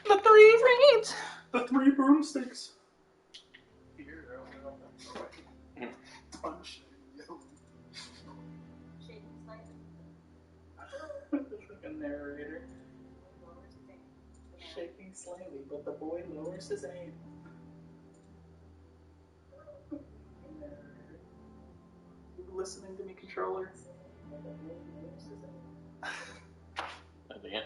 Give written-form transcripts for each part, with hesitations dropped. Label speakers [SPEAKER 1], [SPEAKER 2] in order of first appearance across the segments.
[SPEAKER 1] The three reeds. The three broomsticks. Like a narrator. Shaking slightly, but the boy lowers his aim. You listening to me, controller? I think it.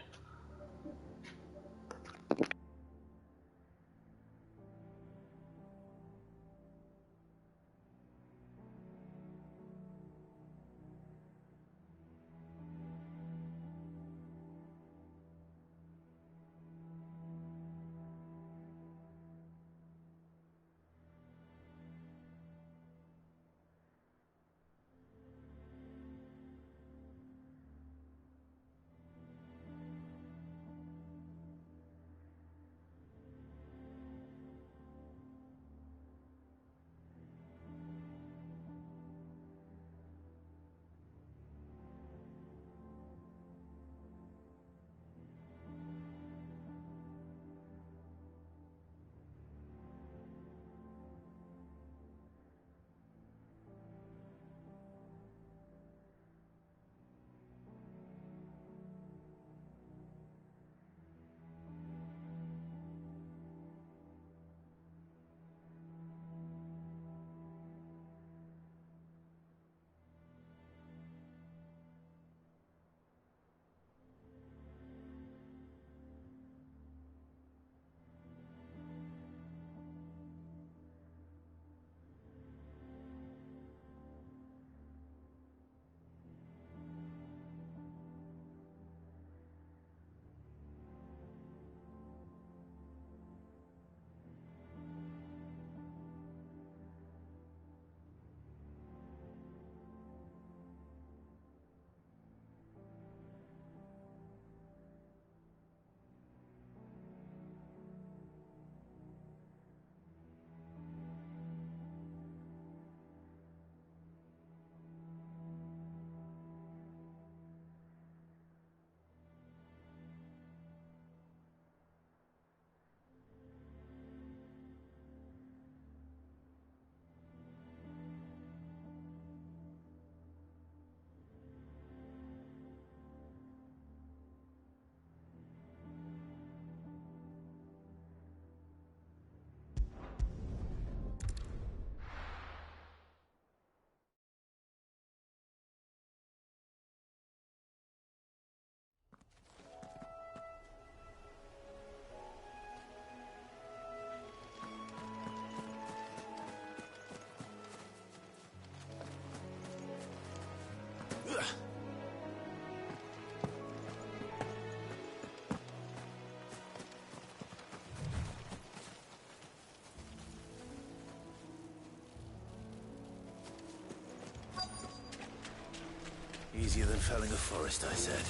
[SPEAKER 2] Easier than felling a forest, I said.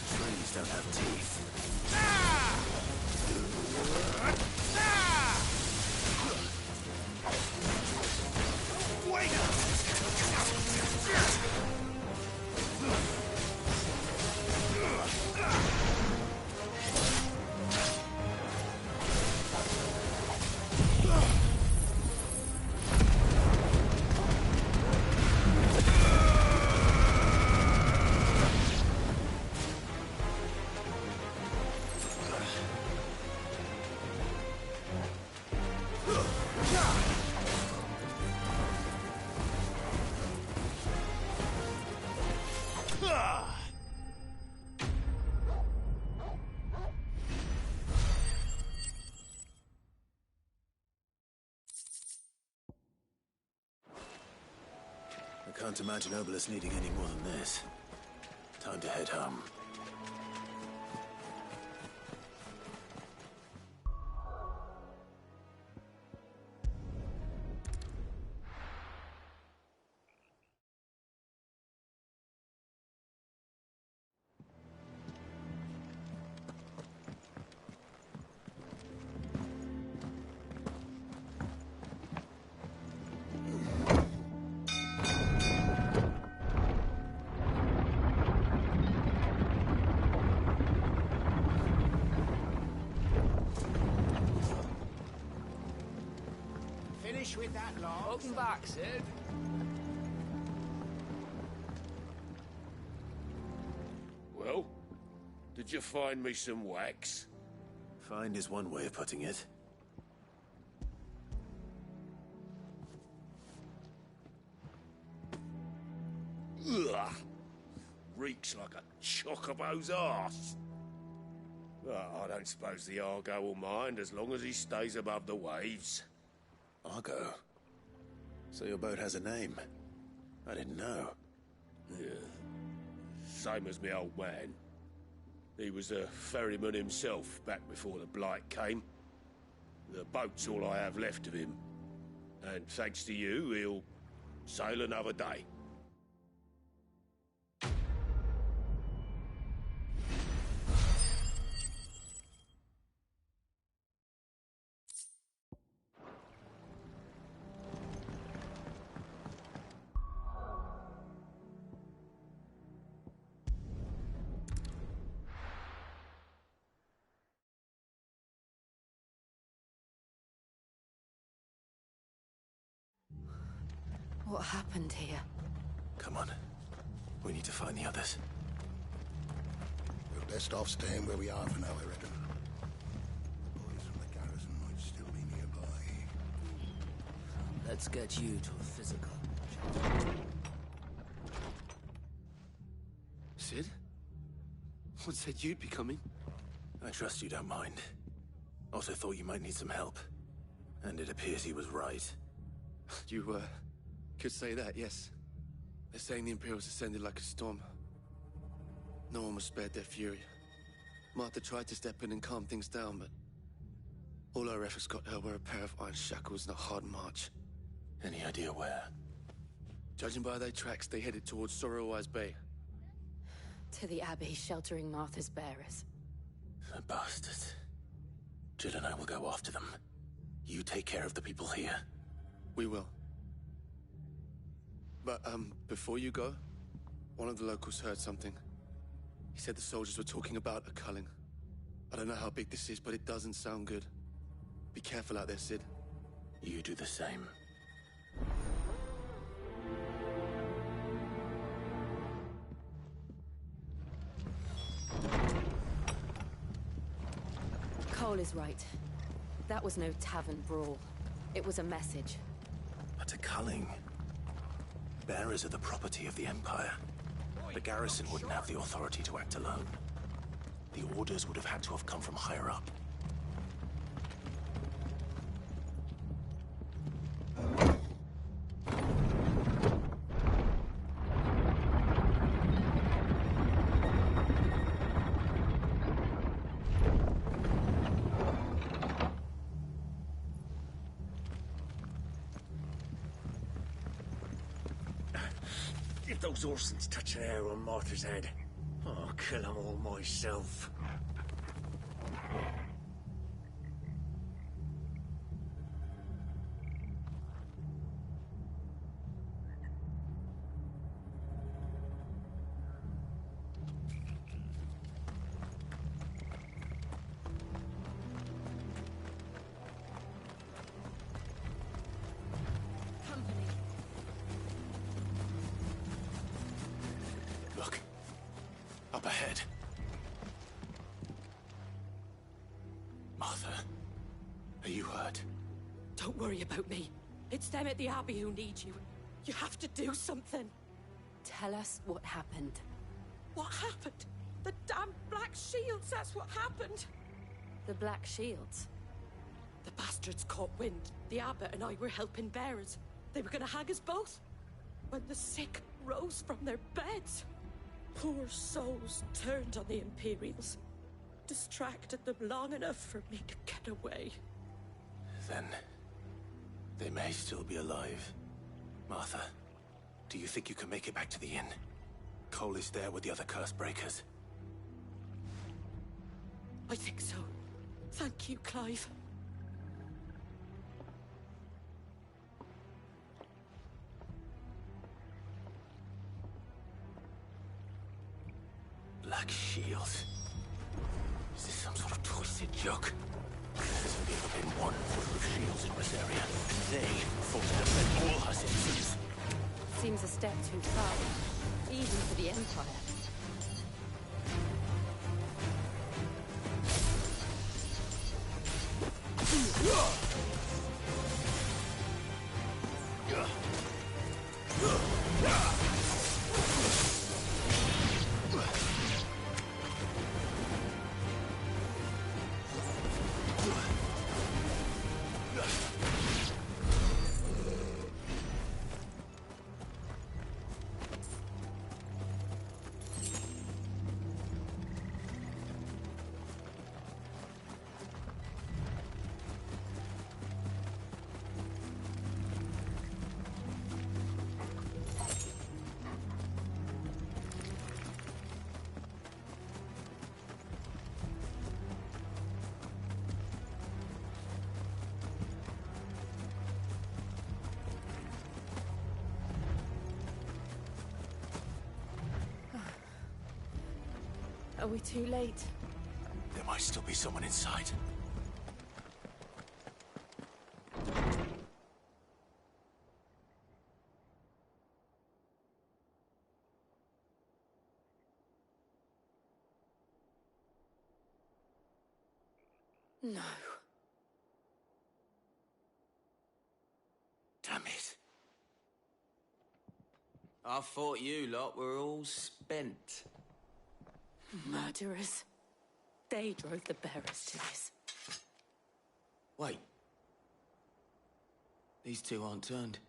[SPEAKER 2] The trees don't have teeth. I can't imagine Obelisk needing any more than this. Time to head home.
[SPEAKER 3] with that lot.
[SPEAKER 4] Welcome back, Sid.
[SPEAKER 5] Well, did you find me some wax?
[SPEAKER 2] Find is one way of putting it.
[SPEAKER 5] Ugh! Reeks like a chocobo's arse. Well, I don't suppose the Argo will mind as long as he stays above the waves.
[SPEAKER 2] Argo? So your boat has a name? I didn't know.
[SPEAKER 5] Yeah. Same as me old man. He was a ferryman himself back before the Blight came. The boat's all I have left of him. And thanks to you, he'll sail another day.
[SPEAKER 6] What happened here?
[SPEAKER 2] Come on. We need to find the others.
[SPEAKER 7] We're best off staying where we are for now, I reckon. The boys from the garrison might still be nearby.
[SPEAKER 4] Let's get you to a physical. Sid? What said you'd be coming?
[SPEAKER 2] I trust you don't mind. Also thought you might need some help. And it appears he was right.
[SPEAKER 4] You, could say that, yes. They're saying the Imperials ascended like a storm. No one was spared their fury. Martha tried to step in and calm things down, but all our efforts got her were a pair of iron shackles and a hard march.
[SPEAKER 2] Any idea where?
[SPEAKER 4] Judging by their tracks, they headed towards Sorrowwise Bay.
[SPEAKER 6] To the Abbey sheltering Martha's bearers.
[SPEAKER 2] The bastards. Jill and I will go after them. You take care of the people here.
[SPEAKER 4] We will. But, before you go, one of the locals heard something. He said the soldiers were talking about a culling. I don't know how big this is, but it doesn't sound good. Be careful out there, Sid.
[SPEAKER 2] You do the same.
[SPEAKER 6] Cole is right. That was no tavern brawl. It was a message.
[SPEAKER 2] But a culling. Bearers are the property of the Empire. The garrison wouldn't have the authority to act alone. The orders would have had to have come from higher up.
[SPEAKER 5] If those Orsons touch an hair on Martha's head, I'll kill them all myself.
[SPEAKER 2] Look. Up ahead. Martha, are you hurt?
[SPEAKER 8] Don't worry about me. It's them at the Abbey who need you. You have to do something.
[SPEAKER 6] Tell us what happened.
[SPEAKER 8] What happened? The damn Black Shields, that's what happened.
[SPEAKER 6] The Black Shields?
[SPEAKER 8] The bastards caught wind. The Abbot and I were helping bearers. They were gonna hang us both. When the sick rose from their beds. Poor souls turned on the Imperials. Distracted them long enough for me to get away.
[SPEAKER 2] Then they may still be alive. Martha, do you think you can make it back to the inn? Cole is there with the other curse breakers.
[SPEAKER 8] I think so. Thank you, Clive.
[SPEAKER 2] Black Shield. Is this some sort of twisted joke? There's only ever been one order of shields in Rosaria. They fought to defend all her citizens.
[SPEAKER 6] Seems a step too far, even for the Empire. Are we too late?
[SPEAKER 2] There might still be someone inside.
[SPEAKER 6] No.
[SPEAKER 2] Damn it.
[SPEAKER 3] I thought you lot were all spent.
[SPEAKER 6] Murderers. They drove the bearers to this.
[SPEAKER 3] Wait. These two aren't turned.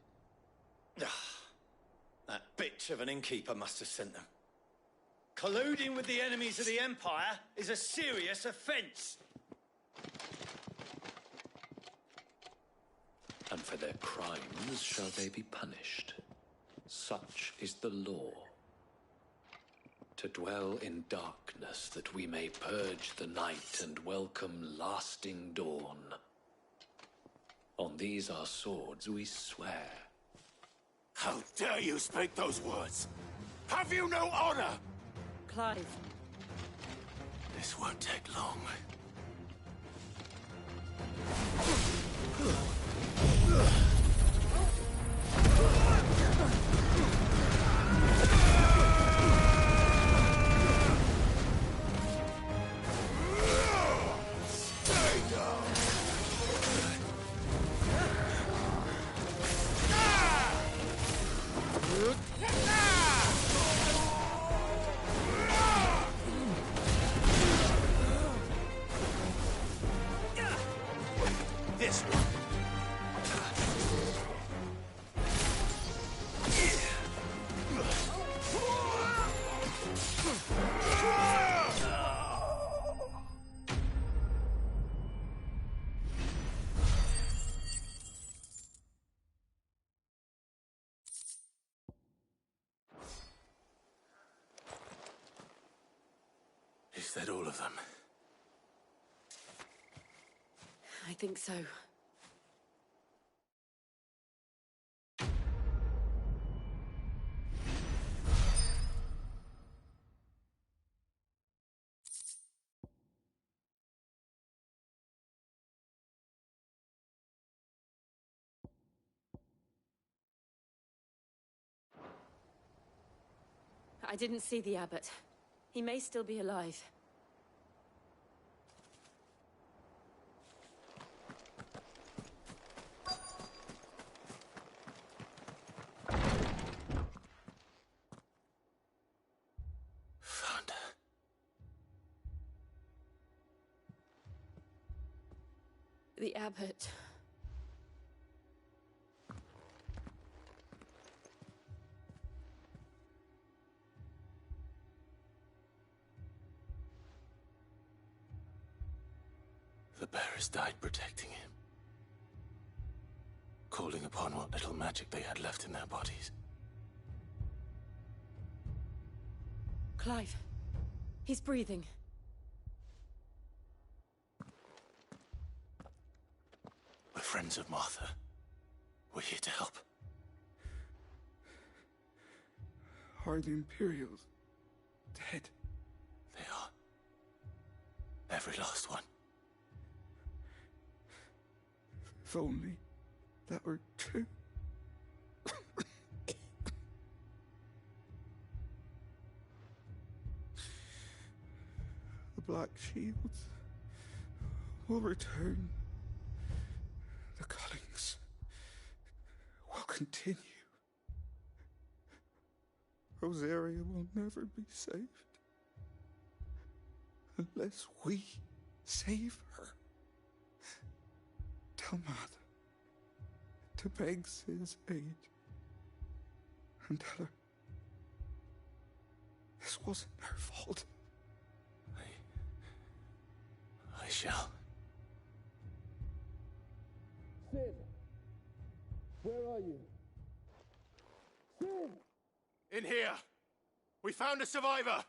[SPEAKER 9] That bitch of an innkeeper must have sent them. Colluding with the enemies of the Empire is a serious offence.
[SPEAKER 10] And for their crimes shall they be punished. Such is the law. To dwell in darkness that we may purge the night and welcome lasting dawn. On these our swords we swear.
[SPEAKER 2] How dare you speak those words? Have you no honor?
[SPEAKER 6] Clive.
[SPEAKER 2] This won't take long. This one. Is that all of them?
[SPEAKER 6] I think so. I didn't see the abbot. He may still be alive.
[SPEAKER 2] Found her.
[SPEAKER 6] The abbot.
[SPEAKER 2] The bearers died protecting him. Calling upon what little magic they had left in their bodies.
[SPEAKER 6] Clive. He's breathing.
[SPEAKER 2] We're friends of Martha. We're here to help.
[SPEAKER 11] Are the Imperials dead?
[SPEAKER 2] They are. Every last one.
[SPEAKER 11] If only that were true. The Black Shields will return. The Cullings will continue. Rosaria will never be saved unless we save her. Tell Mother to beg Cid's aid and tell her this wasn't her fault.
[SPEAKER 2] I shall.
[SPEAKER 4] Cid! Where are you? Cid!
[SPEAKER 2] In here! We found a survivor!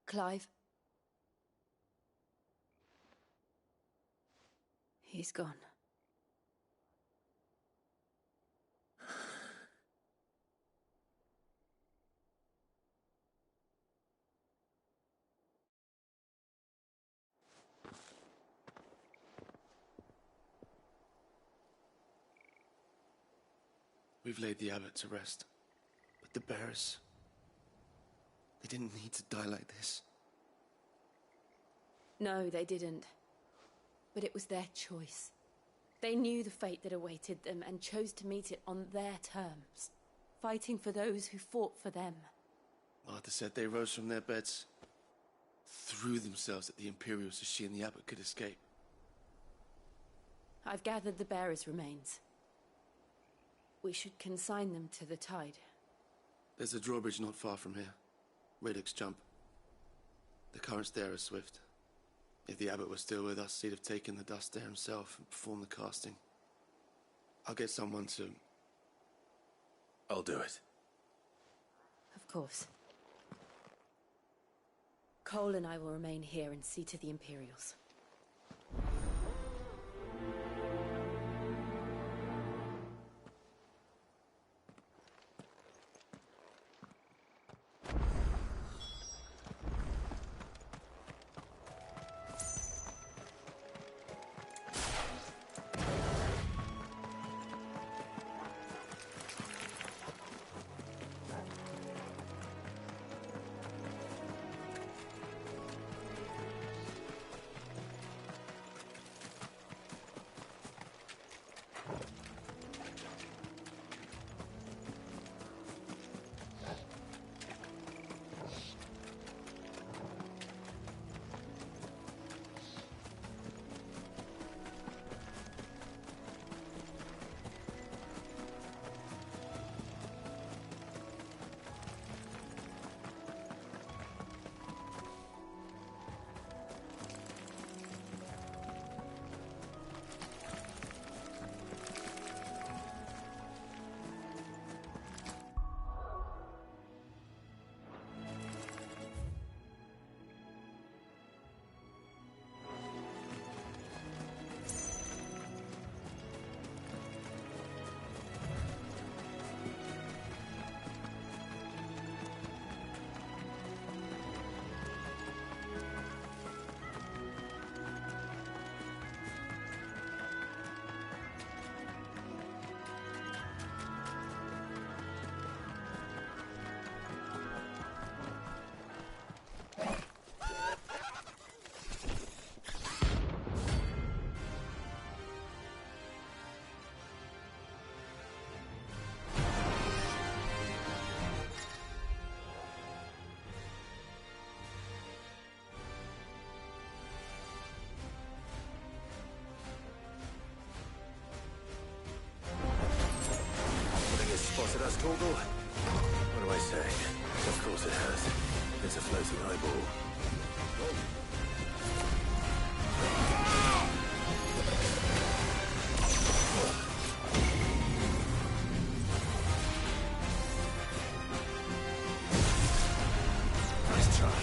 [SPEAKER 6] Clive. He's gone.
[SPEAKER 4] We've laid the abbot to rest. But the bearers... they didn't need to die like this.
[SPEAKER 6] No, they didn't. But it was their choice. They knew the fate that awaited them and chose to meet it on their terms, fighting for those who fought for them.
[SPEAKER 4] Martha said they rose from their beds, threw themselves at the Imperials so she and the abbot could escape.
[SPEAKER 6] I've gathered the bearers' remains. We should consign them to the tide.
[SPEAKER 4] There's a drawbridge not far from here. Radix Jump. The currents there are swift. If the abbot was still with us, he'd have taken the dust there himself and performed the casting. I'll get someone to...
[SPEAKER 2] I'll do it.
[SPEAKER 6] Of course. Cole and I will remain here and see to the Imperials.
[SPEAKER 2] Spotted us, Torgal? What do I say? Of course it has. It's a floating eyeball. Nice try.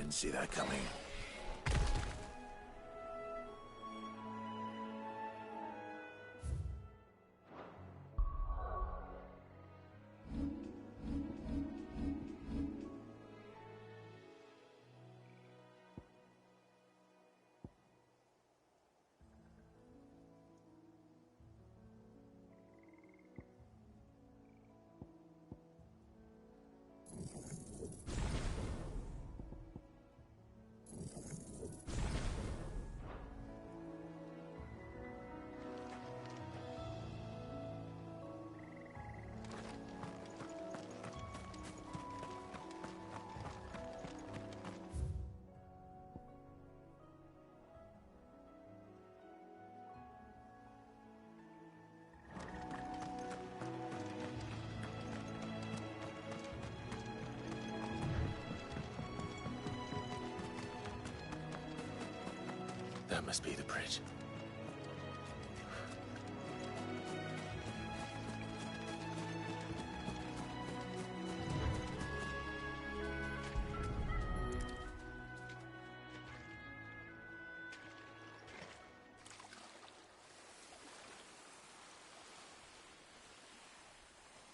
[SPEAKER 2] Didn't see that coming. That must be the bridge.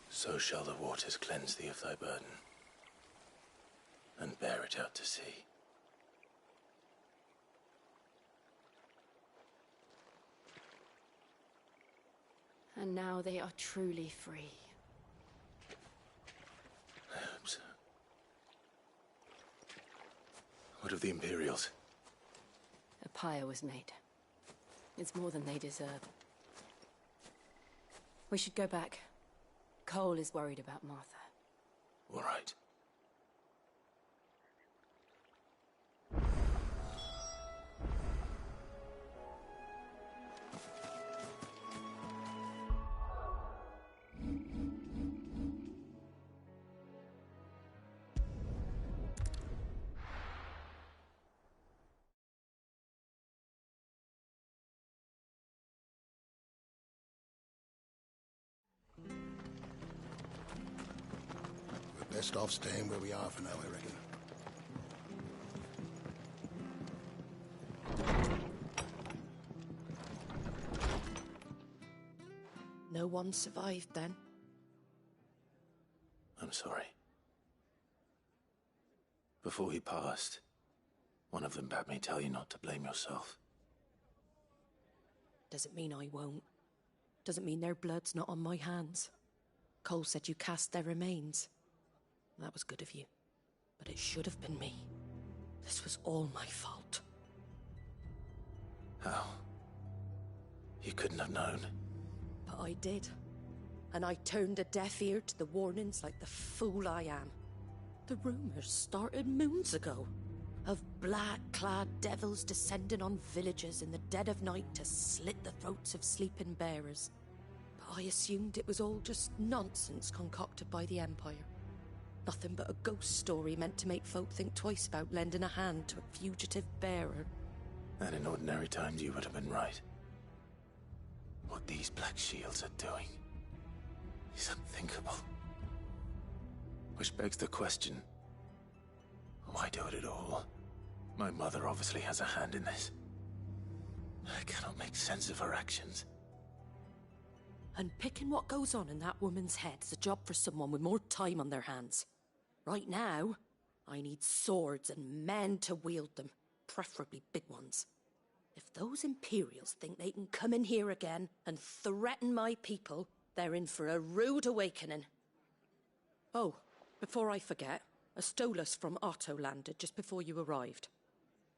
[SPEAKER 2] So shall the waters cleanse thee of thy burden, and bear it out to sea.
[SPEAKER 6] And now they are truly free.
[SPEAKER 2] I hope so. What of the Imperials?
[SPEAKER 6] A pyre was made. It's more than they deserve. We should go back. Cole is worried about Martha.
[SPEAKER 2] All right.
[SPEAKER 7] We're best off staying where we are for now, I reckon.
[SPEAKER 8] No one survived then?
[SPEAKER 2] I'm sorry. Before he passed, one of them bade me tell you not to blame yourself.
[SPEAKER 8] Doesn't mean I won't. Doesn't mean their blood's not on my hands. Cole said you cast their remains. That was good of you. But it should have been me. This was all my fault.
[SPEAKER 2] How? You couldn't have known.
[SPEAKER 8] But I did. And I turned a deaf ear to the warnings like the fool I am. The rumours started moons ago. Of black-clad devils descending on villages in the dead of night to slit the throats of sleeping bearers. But I assumed it was all just nonsense concocted by the Empire. Nothing but a ghost story meant to make folk think twice about lending a hand to a fugitive bearer.
[SPEAKER 2] And in ordinary times you would have been right. What these Black Shields are doing is unthinkable. Which begs the question, why do it at all? My mother obviously has a hand in this. I cannot make sense of her actions.
[SPEAKER 8] And picking what goes on in that woman's head is a job for someone with more time on their hands. Right now, I need swords and men to wield them, preferably big ones. If those Imperials think they can come in here again and threaten my people, they're in for a rude awakening. Oh, before I forget, a Stolas from Otto landed just before you arrived.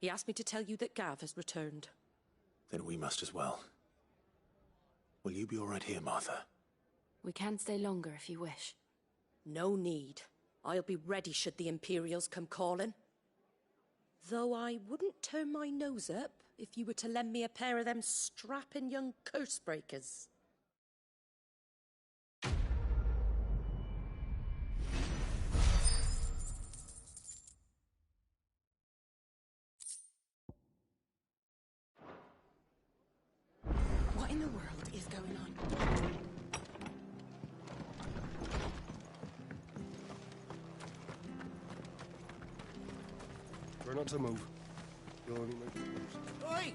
[SPEAKER 8] He asked me to tell you that Gav has returned.
[SPEAKER 2] Then we must as well. Will you be all right here, Martha?
[SPEAKER 6] We can stay longer if you wish.
[SPEAKER 8] No need. I'll be ready should the Imperials come calling. Though I wouldn't turn my nose up if you were to lend me a pair of them strapping young curse breakers.
[SPEAKER 6] What in the world is going on?
[SPEAKER 12] We're not to move. You'll only make it worse.
[SPEAKER 13] Oi!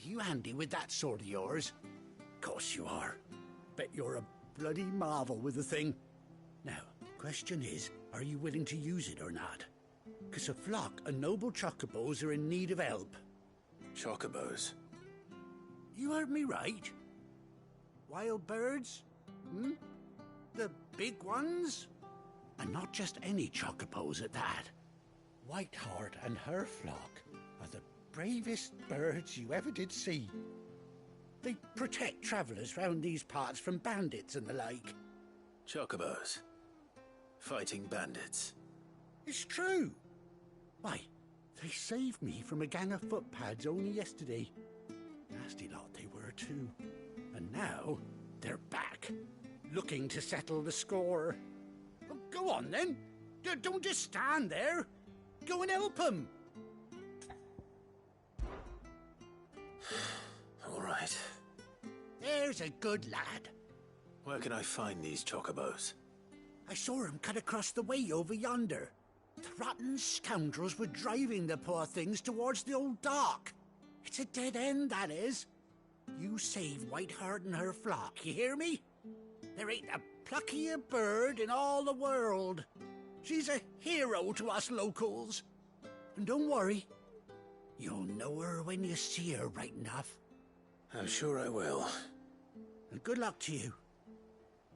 [SPEAKER 13] You handy with that sword of yours? Course you are. Bet you're a bloody marvel with the thing. Now, question is, are you willing to use it or not? 'Cause a flock of noble chocobos are in need of help.
[SPEAKER 2] Chocobos?
[SPEAKER 13] You heard me right. Wild birds? Hmm? The big ones? And not just any chocobos at that. Whiteheart and her flock are the bravest birds you ever did see. They protect travellers round these parts from bandits and the like.
[SPEAKER 2] Chocobos? Fighting bandits?
[SPEAKER 13] It's true. Why, they saved me from a gang of footpads only yesterday. Nasty lot they were too. And now, they're back, looking to settle the score. Well, go on then. Don't just stand there. Go and help them.
[SPEAKER 2] All right.
[SPEAKER 13] There's a good lad.
[SPEAKER 2] Where can I find these chocobos?
[SPEAKER 13] I saw him cut across the way over yonder. The rotten scoundrels were driving the poor things towards the old dock. It's a dead end, that is. You save Whiteheart and her flock, you hear me? There ain't a pluckier bird in all the world. She's a hero to us locals. And don't worry, you'll know her when you see her right enough.
[SPEAKER 2] I'm sure I will.
[SPEAKER 13] And good luck to you.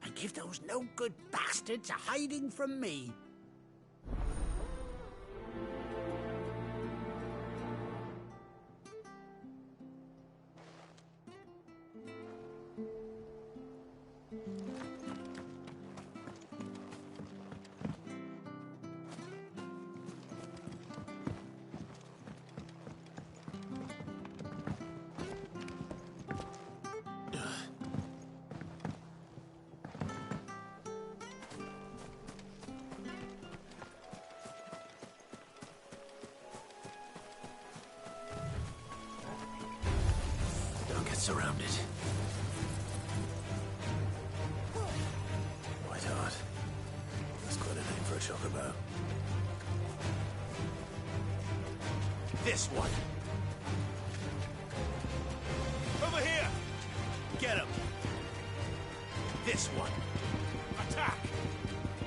[SPEAKER 13] And give those no-good bastards a hiding from me.
[SPEAKER 2] Surrounded. Whiteheart. That's quite a name for a chocobo. This one.
[SPEAKER 5] Over here!
[SPEAKER 2] Get him! This one.
[SPEAKER 5] Attack!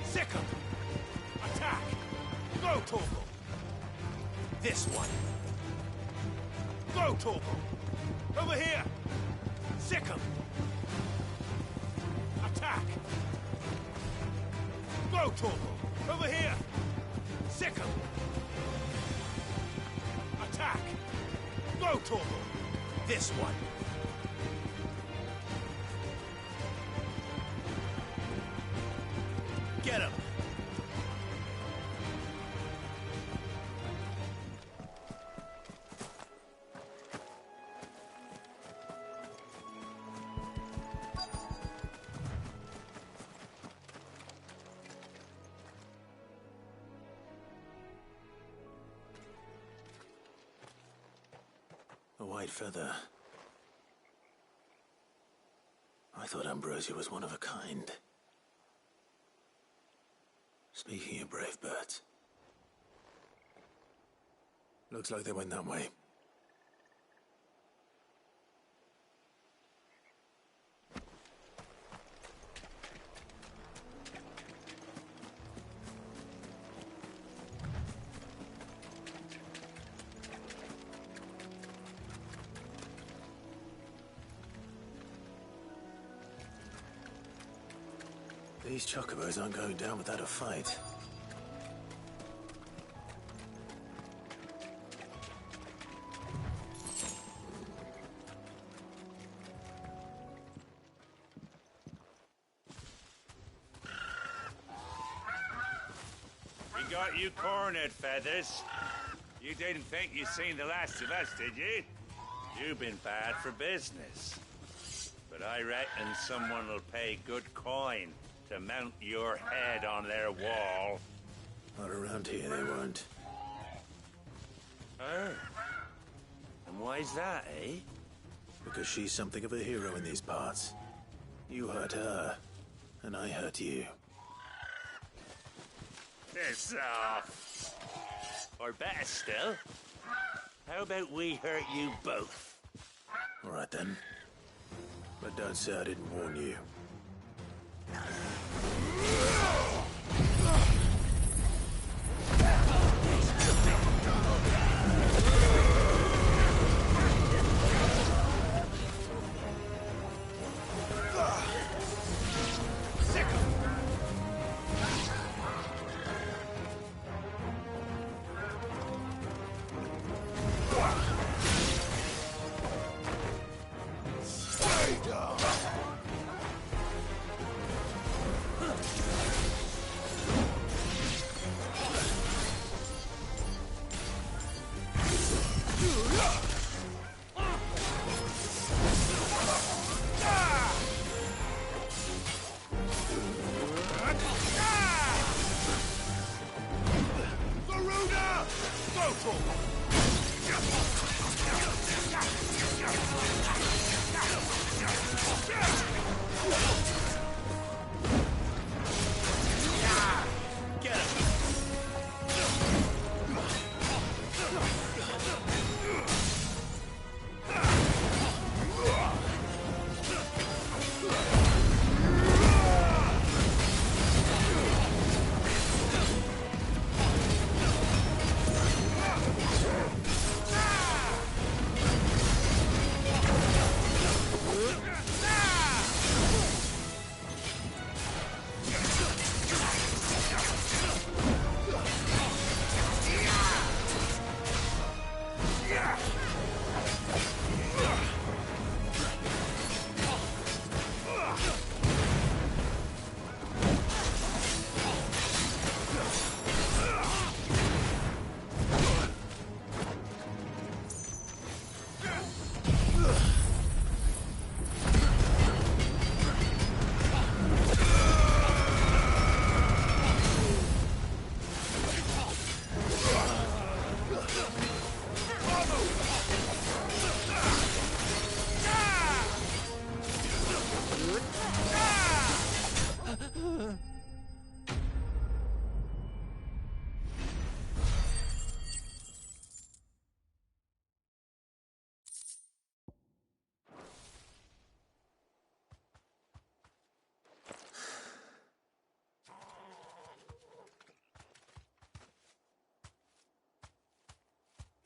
[SPEAKER 5] Sick 'em! Attack! Go, Torgal!
[SPEAKER 2] This one.
[SPEAKER 5] Go, Torgal! Over here! Sick 'em! Attack! Go, Torgal! Over here! Sick 'em! Attack! Go, Torgal!
[SPEAKER 2] This one. Get him! A white feather. I thought Ambrosia was one of a kind. Speaking of brave birds. Looks like they went that way. These chocobos aren't going down without a fight.
[SPEAKER 14] We got you cornered, Feathers. You didn't think you'd seen the last of us, did you? You've been bad for business. But I reckon someone will pay good coin to mount your head on their wall.
[SPEAKER 2] Not around here, they won't.
[SPEAKER 14] Oh. And why's that, eh?
[SPEAKER 2] Because she's something of a hero in these parts. You hurt her, and I hurt you.
[SPEAKER 14] Piss off. Or better still, how about we hurt you both?
[SPEAKER 2] All right then. But don't say I didn't warn you.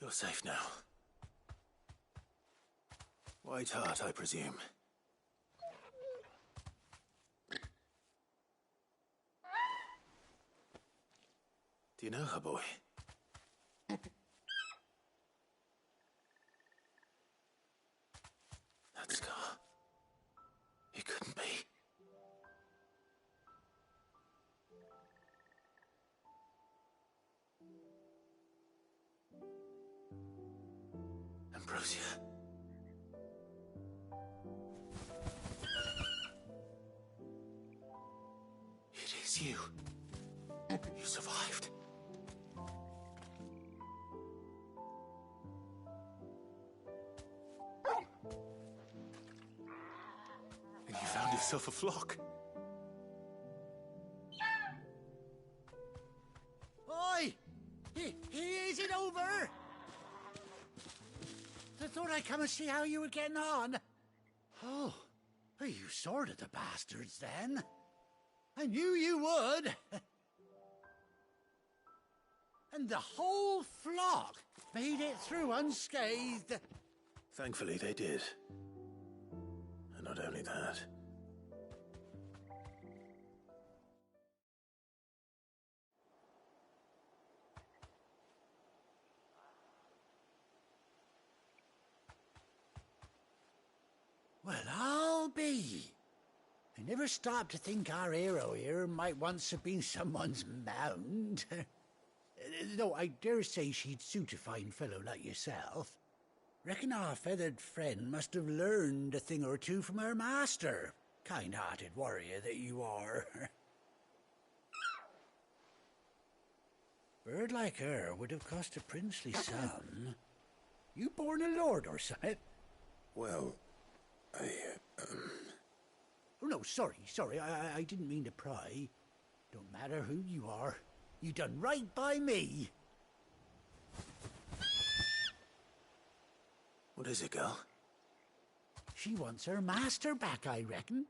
[SPEAKER 2] You're safe now. White Heart, I presume. Do you know her, boy? That scar. It couldn't be. Ambrosia. It is you. You survived. And you found yourself a flock.
[SPEAKER 13] Oi! Is it over? I thought I'd come and see how you were getting on. Oh, well, you sorted the bastards then. I knew you would. And the whole flock made it through unscathed.
[SPEAKER 2] Thankfully, they did. And not only that.
[SPEAKER 13] Well, I'll be. I never stopped to think our hero here might once have been someone's mount. Though I dare say she'd suit a fine fellow like yourself. Reckon our feathered friend must have learned a thing or two from her master. Kind-hearted warrior that you are. Bird like her would have cost a princely sum. You born a lord or something?
[SPEAKER 2] Well, Oh,
[SPEAKER 13] no, sorry. I didn't mean to pry. Don't matter who you are. You done right by me.
[SPEAKER 2] What is it, girl?
[SPEAKER 13] She wants her master back, I reckon.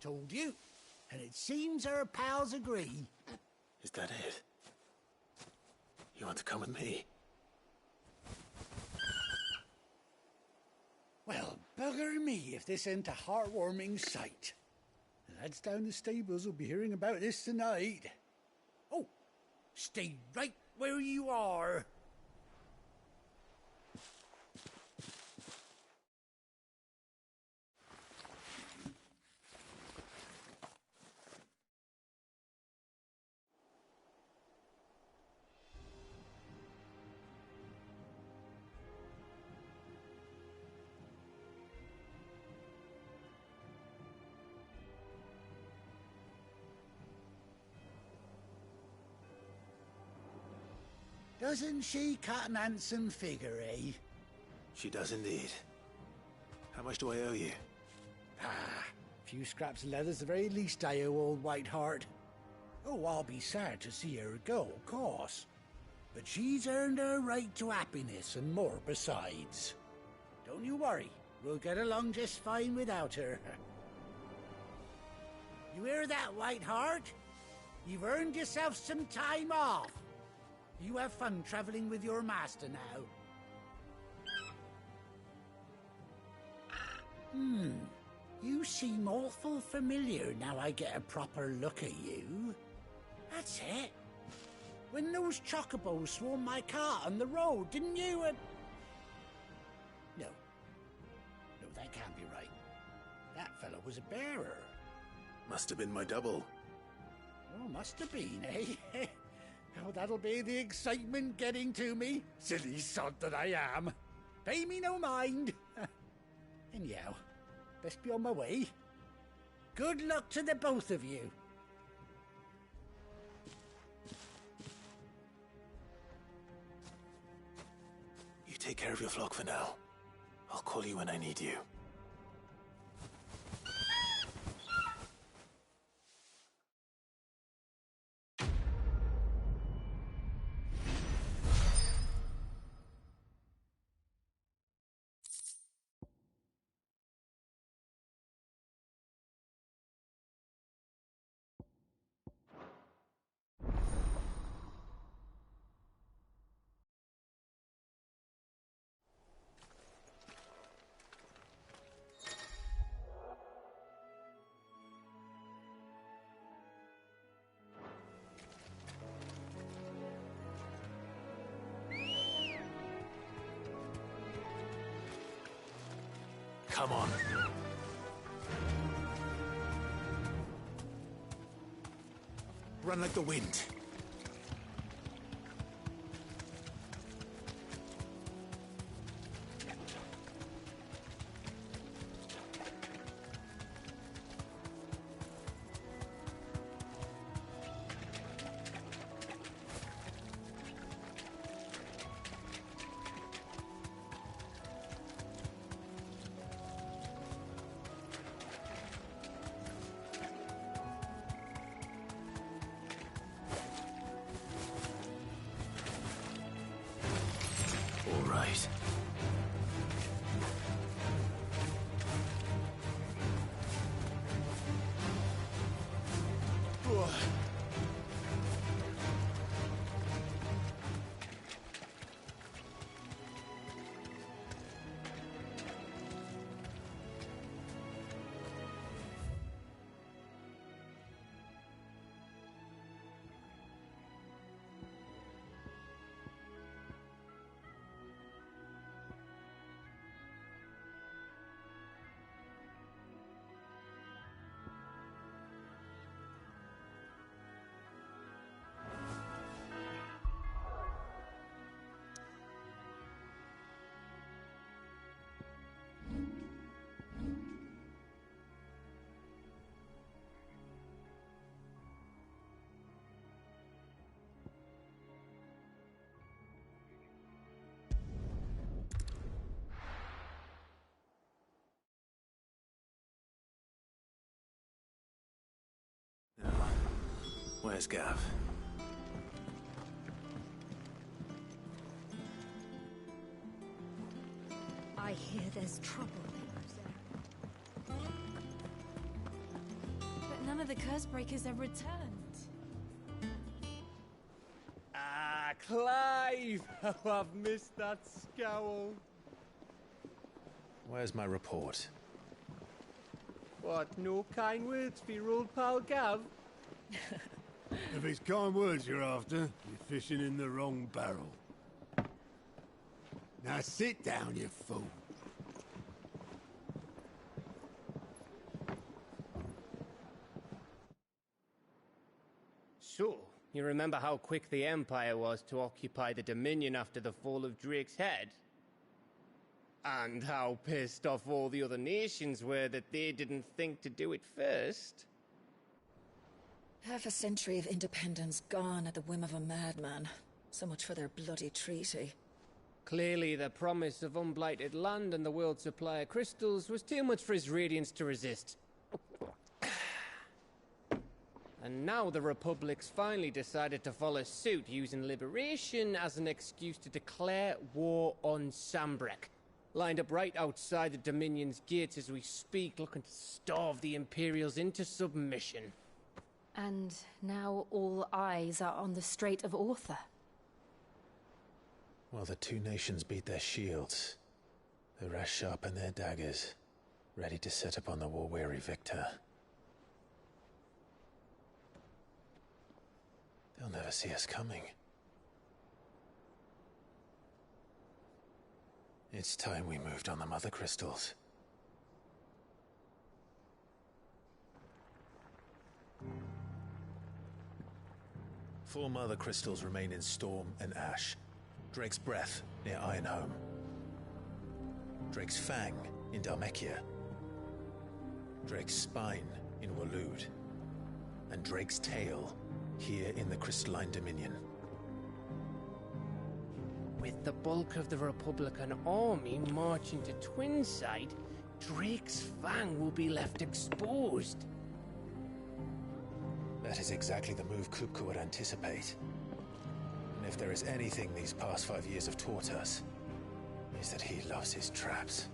[SPEAKER 13] Told you. And it seems her pals agree.
[SPEAKER 2] Is that it? You want to come with me?
[SPEAKER 13] Well, bugger me if this ain't a heartwarming sight. The lads down the stables will be hearing about this tonight. Oh, stay right where you are. Doesn't she cut an handsome figure, eh?
[SPEAKER 2] She does indeed. How much do I owe you?
[SPEAKER 13] Ah, a few scraps of leather's the very least I owe old Whiteheart. Oh, I'll be sad to see her go, of course. But she's earned her right to happiness and more besides. Don't you worry, we'll get along just fine without her. You hear that, Whiteheart? You've earned yourself some time off. You have fun traveling with your master now. You seem awful familiar now I get a proper look at you. That's it. When those chocobos swarmed my car on the road, didn't you? No. No, that can't be right. That fellow was a bearer.
[SPEAKER 2] Must have been my double.
[SPEAKER 13] Oh, must have been, eh? Oh, that'll be the excitement getting to me. Silly sod that I am. Pay me no mind. Anyhow, best be on my way. Good luck to the both of you.
[SPEAKER 2] You take care of your flock for now. I'll call you when I need you. Come on. Run like the wind. All right. Where's Gav?
[SPEAKER 15] I hear there's trouble there.
[SPEAKER 6] But none of the curse breakers have returned.
[SPEAKER 16] Ah, Clive! How I've missed that scowl.
[SPEAKER 2] Where's my report?
[SPEAKER 16] What, no kind words for your old pal Gav?
[SPEAKER 12] If it's kind words you're after, you're fishing in the wrong barrel. Now sit down, you fool.
[SPEAKER 16] So, you remember how quick the Empire was to occupy the Dominion after the fall of Drake's head? And how pissed off all the other nations were that they didn't think to do it first?
[SPEAKER 17] Half a century of independence gone at the whim of a madman. So much for their bloody treaty.
[SPEAKER 16] Clearly, the promise of unblighted land and the world's supply of crystals was too much for his radiance to resist. And now the Republic's finally decided to follow suit, using liberation as an excuse to declare war on Sambrek. Lined up right outside the Dominion's gates as we speak, looking to starve the Imperials into submission.
[SPEAKER 6] And now all eyes are on the Strait of Author.
[SPEAKER 2] While the two nations beat their shields, the rest sharpen their daggers, ready to set upon the war-weary victor. They'll never see us coming. It's time we moved on the Mother Crystals. Four Mother Crystals remain in Storm and Ash. Drake's Breath near Ironhome. Drake's Fang in Dhalmekia. Drake's Spine in Waloed. And Drake's Tail here in the Crystalline Dominion.
[SPEAKER 16] With the bulk of the Republican army marching to Twinside, Drake's Fang will be left exposed.
[SPEAKER 2] That is exactly the move Kupka would anticipate. And if there is anything these past 5 years have taught us, is that he loves his traps.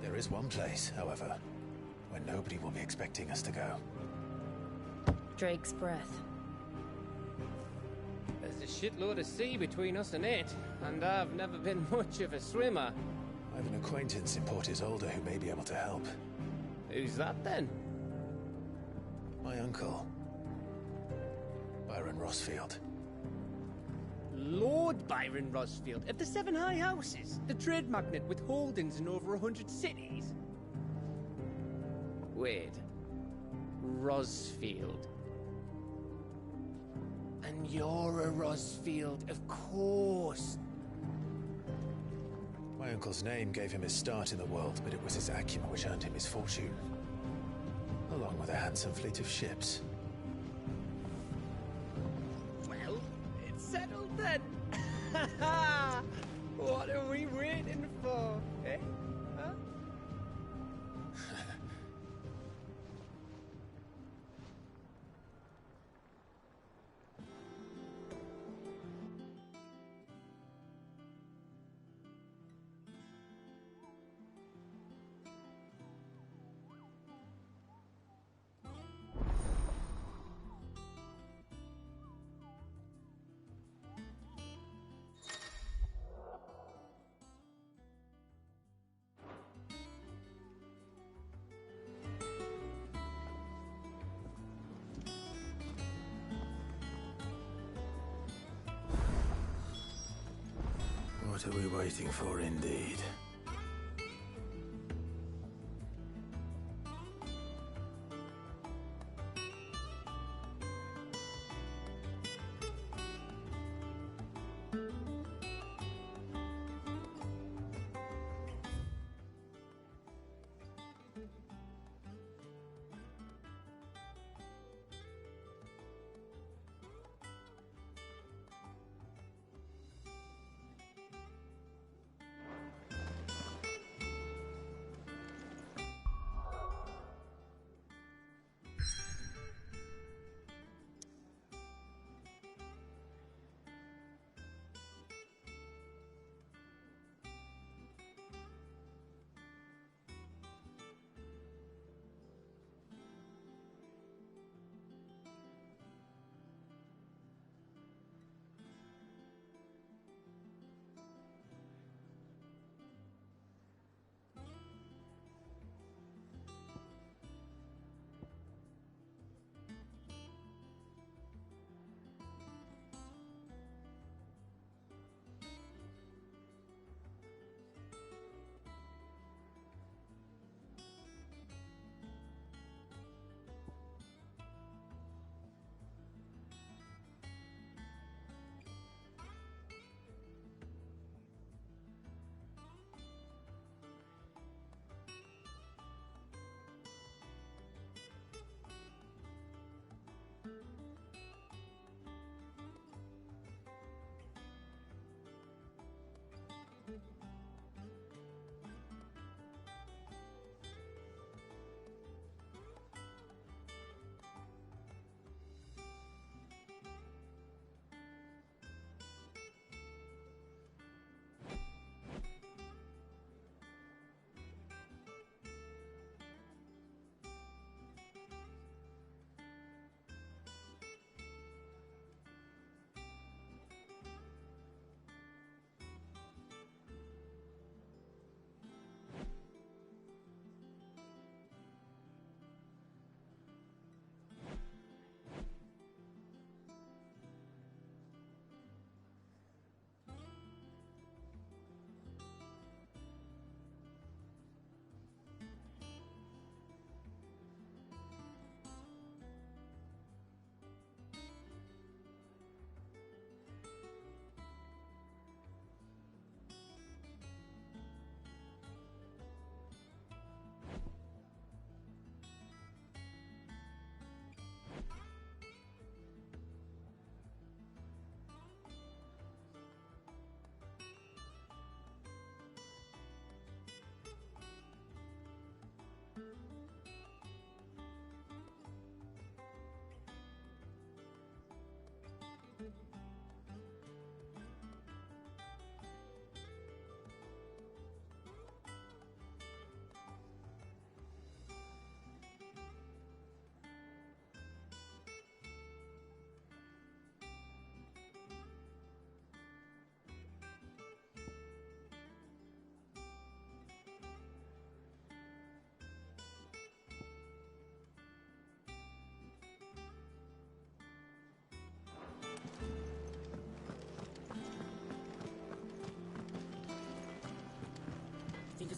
[SPEAKER 2] There is one place, however, where nobody will be expecting us to go.
[SPEAKER 6] Drake's Breath.
[SPEAKER 16] There's a shitload of sea between us and it, and I've never been much of a swimmer.
[SPEAKER 2] I have an acquaintance in Port Isolde who may be able to help.
[SPEAKER 16] Who's that then?
[SPEAKER 2] My uncle, Byron Rosfield.
[SPEAKER 16] Lord Byron Rosfield of the Seven High Houses, the trade magnate with holdings in over 100 cities. Wait, Rosfield. And you're a Rosfield, of course.
[SPEAKER 2] My uncle's name gave him his start in the world, but it was his acumen which earned him his fortune. Along with a handsome fleet of ships.
[SPEAKER 16] Well, it's settled then. What are we waiting for, eh? Huh?
[SPEAKER 2] What are we waiting for, indeed?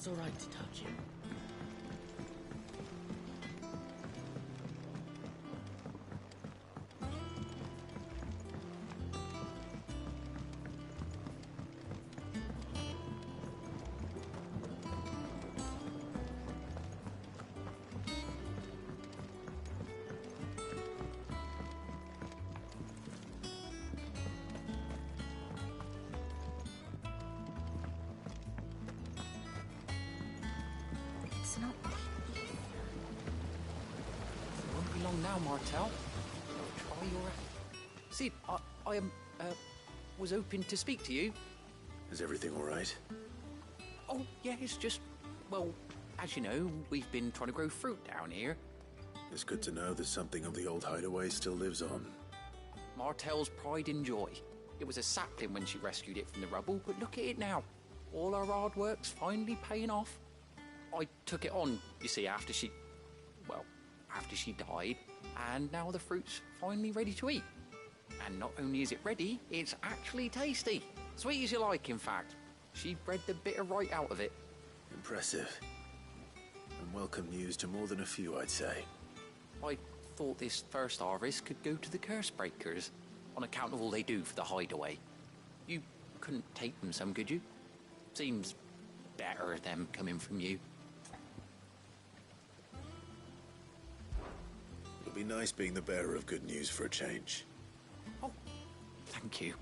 [SPEAKER 18] It's all right to touch you.
[SPEAKER 17] It's not
[SPEAKER 18] It won't be long now, Martel. Try your... Sid, I was hoping to speak to you.
[SPEAKER 2] Is everything all right?
[SPEAKER 18] Oh, yeah, it's just... Well, as you know, we've been trying to grow fruit down here.
[SPEAKER 2] It's good to know that something of the old hideaway still lives on.
[SPEAKER 18] Martel's pride and joy. It was a sapling when she rescued it from the rubble, but look at it now. All our hard work's finally paying off. I took it on, you see, after she died, and now the fruit's finally ready to eat. And not only is it ready, it's actually tasty. Sweet as you like, in fact. She bred the bitter right out of it.
[SPEAKER 2] Impressive. And welcome news to more than a few, I'd say.
[SPEAKER 18] I thought this first harvest could go to the curse breakers, on account of all they do for the hideaway. You couldn't take them some, could you? Seems better them coming from you.
[SPEAKER 2] It'll be nice being the bearer of good news for a change.
[SPEAKER 18] Oh, thank you.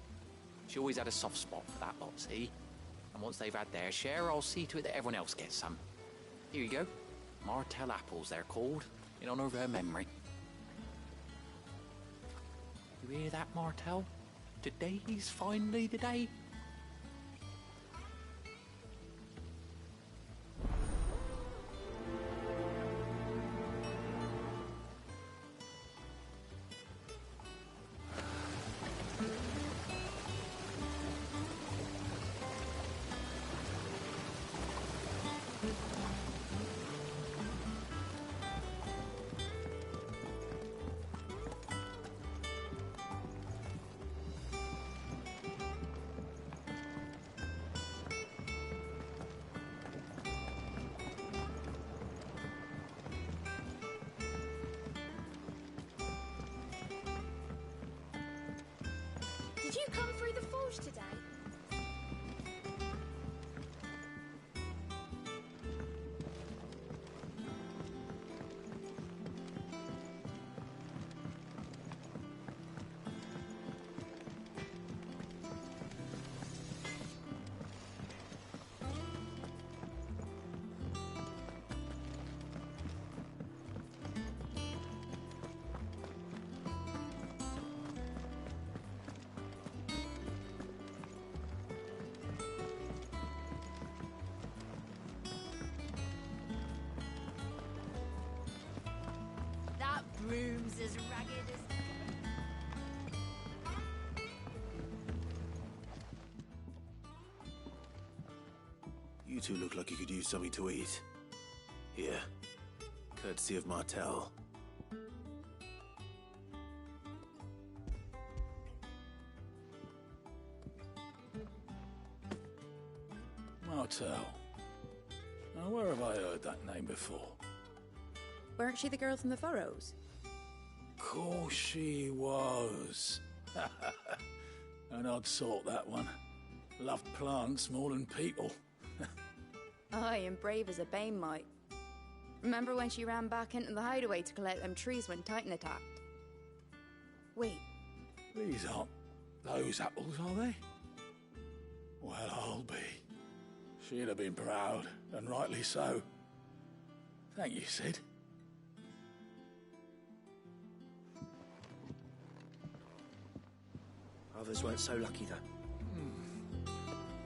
[SPEAKER 18] She always had a soft spot for that lot, see? And once they've had their share, I'll see to it that everyone else gets some. Here you go. Martel apples, they're called, in honor of her memory. You hear that, Martel? Today's finally the day.
[SPEAKER 19] Did you come through the forge today? That broom's as ragged as...
[SPEAKER 2] You two look like you could use something to eat. Here. Courtesy of Martel.
[SPEAKER 20] Martel. Now, where have I heard that name before?
[SPEAKER 6] Weren't she the girl from the Furrows?
[SPEAKER 20] Course she was. An odd sort, that one. Loved plants more than people.
[SPEAKER 6] Aye, and brave as a bane might. Remember when she ran back into the hideaway to collect them trees when Titan attacked? Wait.
[SPEAKER 20] These aren't those apples, are they? Well, I'll be. She'd have been proud, and rightly so. Thank you, Sid.
[SPEAKER 21] Others weren't so lucky, though.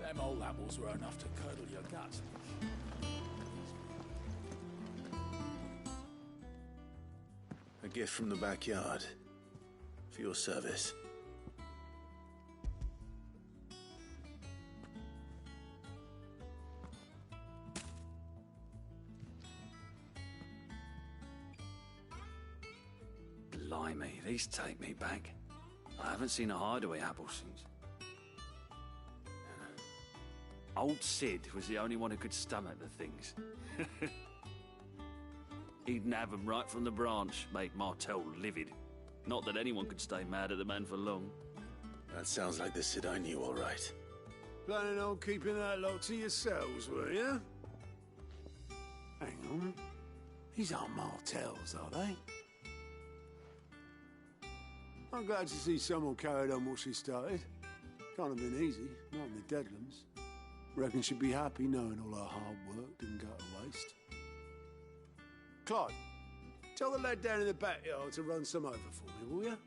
[SPEAKER 20] Them old apples were enough to curdle your guts.
[SPEAKER 2] A gift from the backyard. For your service.
[SPEAKER 22] Blimey, these take me back. I haven't seen a hideaway apple since. Old Sid was the only one who could stomach the things. He'd nab 'em right from the branch, make Martell livid. Not that anyone could stay mad at the man for long.
[SPEAKER 2] That sounds like the Sid I knew, all right.
[SPEAKER 12] Planning on keeping that lot to yourselves, were you? Hang on. These aren't Martells, are they? I'm glad to see someone carried on what she started. Can't have been easy, not in the Deadlands. Reckon she'd be happy knowing all her hard work didn't go to waste. Clive, tell the lad down in the backyard to run some over for me, will you?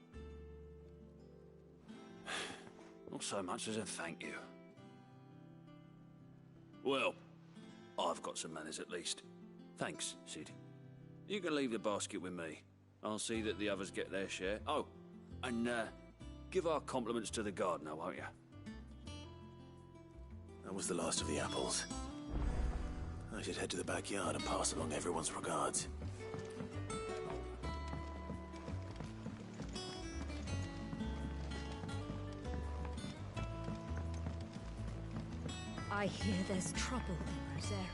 [SPEAKER 22] Not so much as a thank you. Well, I've got some manners at least. Thanks, Sid. You can leave the basket with me. I'll see that the others get their share. Oh, and give our compliments to the gardener, won't you?
[SPEAKER 2] That was the last of the apples. I should head to the backyard and pass along everyone's regards.
[SPEAKER 15] I hear there's trouble in Rosaria.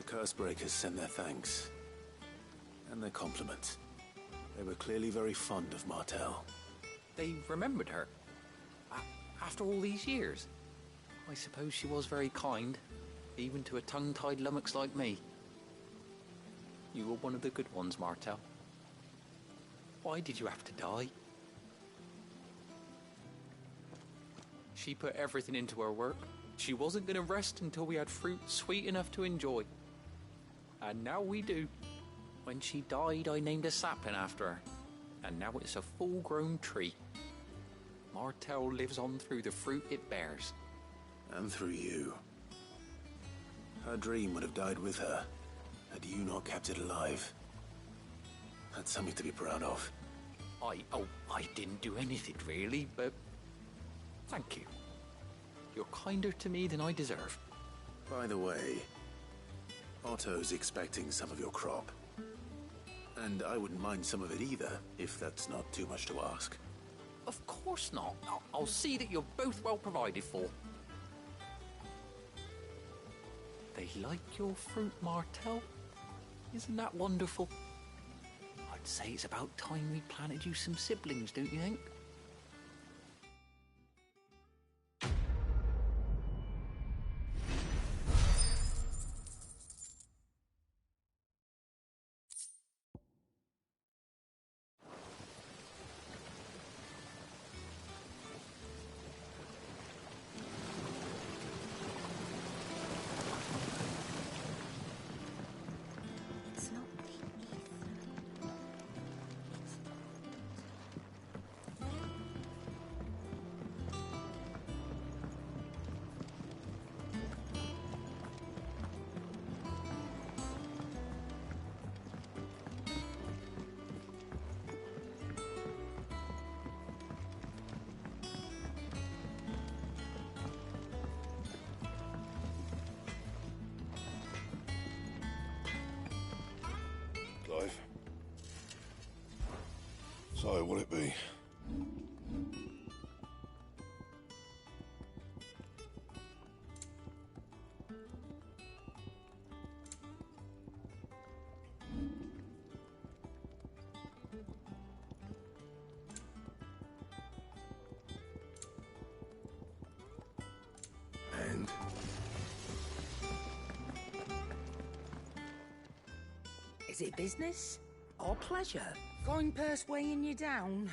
[SPEAKER 2] Cursebreakers send their thanks. And their compliments. They were clearly very fond of Martell.
[SPEAKER 18] They remembered her. After all these years. I suppose she was very kind, even to a tongue-tied lummox like me. You were one of the good ones, Martell. Why did you have to die? She put everything into her work. She wasn't going to rest until we had fruit sweet enough to enjoy. And now we do. When she died, I named a sapling after her. And now it's a full-grown tree. Martell lives on through the fruit it bears.
[SPEAKER 2] And through you. Her dream would have died with her, had you not kept it alive. That's something to be proud of.
[SPEAKER 18] I didn't do anything really, but thank you. You're kinder to me than I deserve.
[SPEAKER 2] By the way, Otto's expecting some of your crop. And I wouldn't mind some of it either, if that's not too much to ask.
[SPEAKER 18] Of course not. I'll see that you're both well provided for. They like your fruit, Martell. Isn't that wonderful? I'd say it's about time we planted you some siblings, don't you think?
[SPEAKER 12] Clive. So, what'll it be? And?
[SPEAKER 1] Is it business or pleasure? Going purse weighing you down?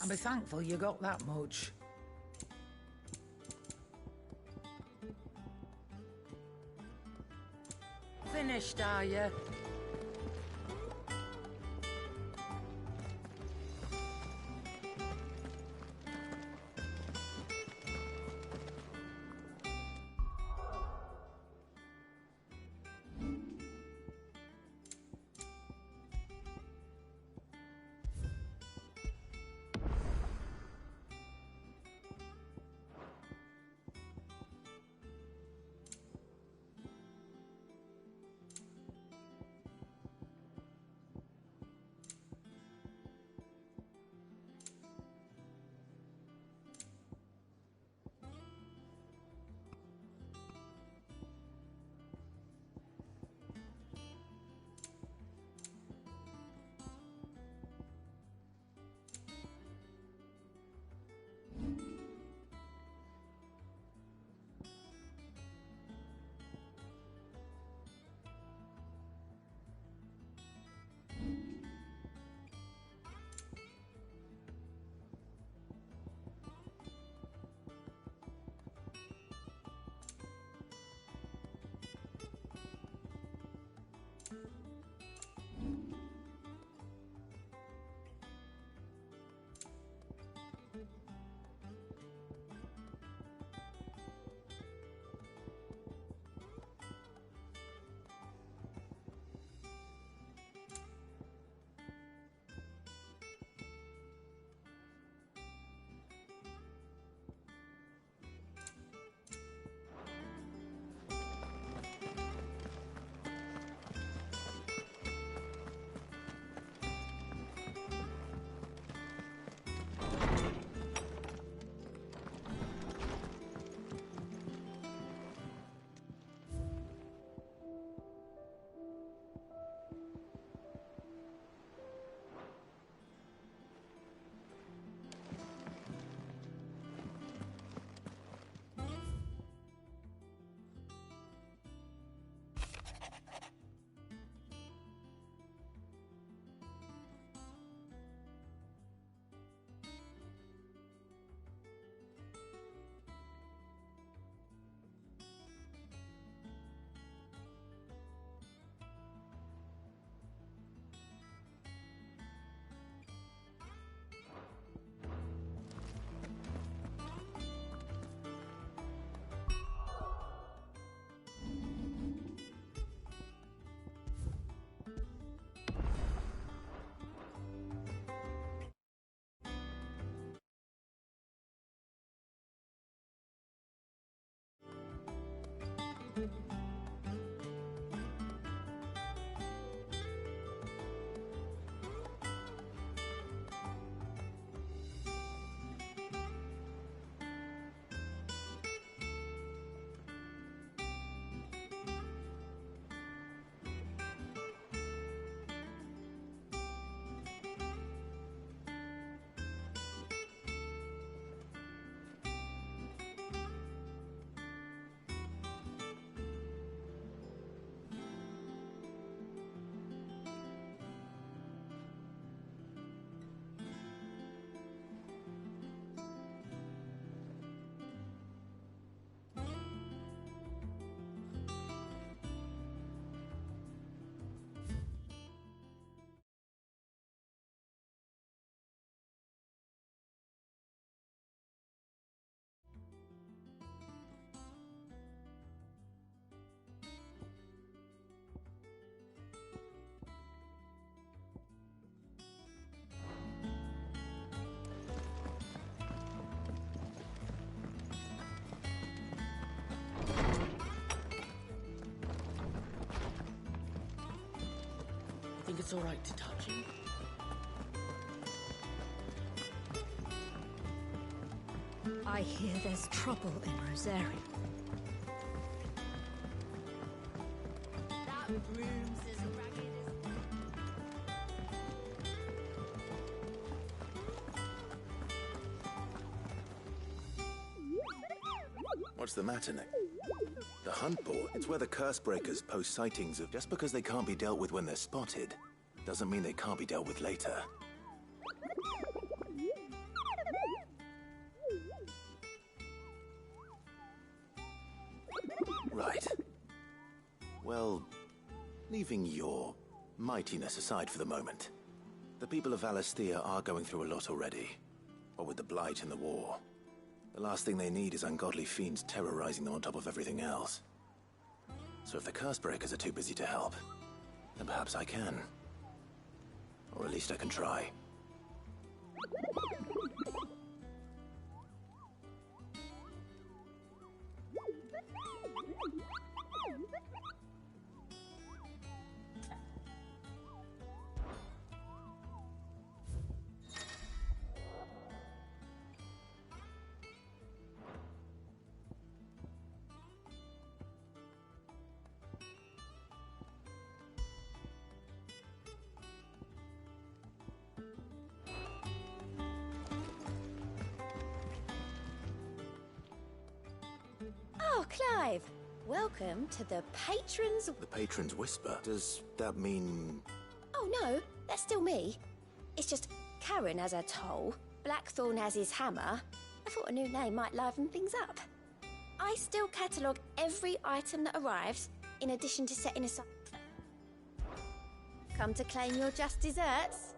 [SPEAKER 1] I'll be thankful you got that much. Finished, are you? Think it's all right to touch him?
[SPEAKER 15] I hear there's trouble in Rosaria.
[SPEAKER 19] That room's as ragged
[SPEAKER 2] What's the matter, Nick? The hunt board, it's where the curse breakers post sightings of just because they can't be dealt with when they're spotted, doesn't mean they can't be dealt with later.
[SPEAKER 3] Right. Well, leaving your mightiness aside for the moment, the people of Valisthea are going through a lot already. What with the Blight and the war. The last thing they need is ungodly fiends terrorizing them on top of everything else. So if the Cursebreakers are too busy to help, then perhaps I can. Or at least I can try.
[SPEAKER 9] Oh, Clive! Welcome to the Patrons...
[SPEAKER 3] The Patron's Whisper? Does that mean...
[SPEAKER 9] Oh, no, that's still me. It's just Karen has her toll, Blackthorn has his hammer. I thought a new name might liven things up. I still catalogue every item that arrives, in addition to setting aside... Come to claim your just desserts?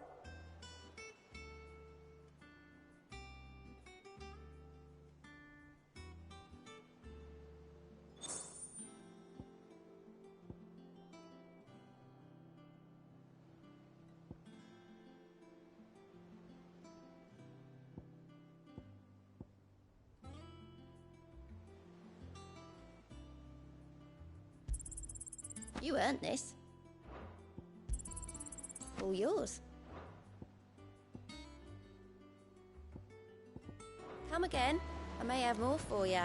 [SPEAKER 9] You earned this. All yours. Come again. I may have more for you.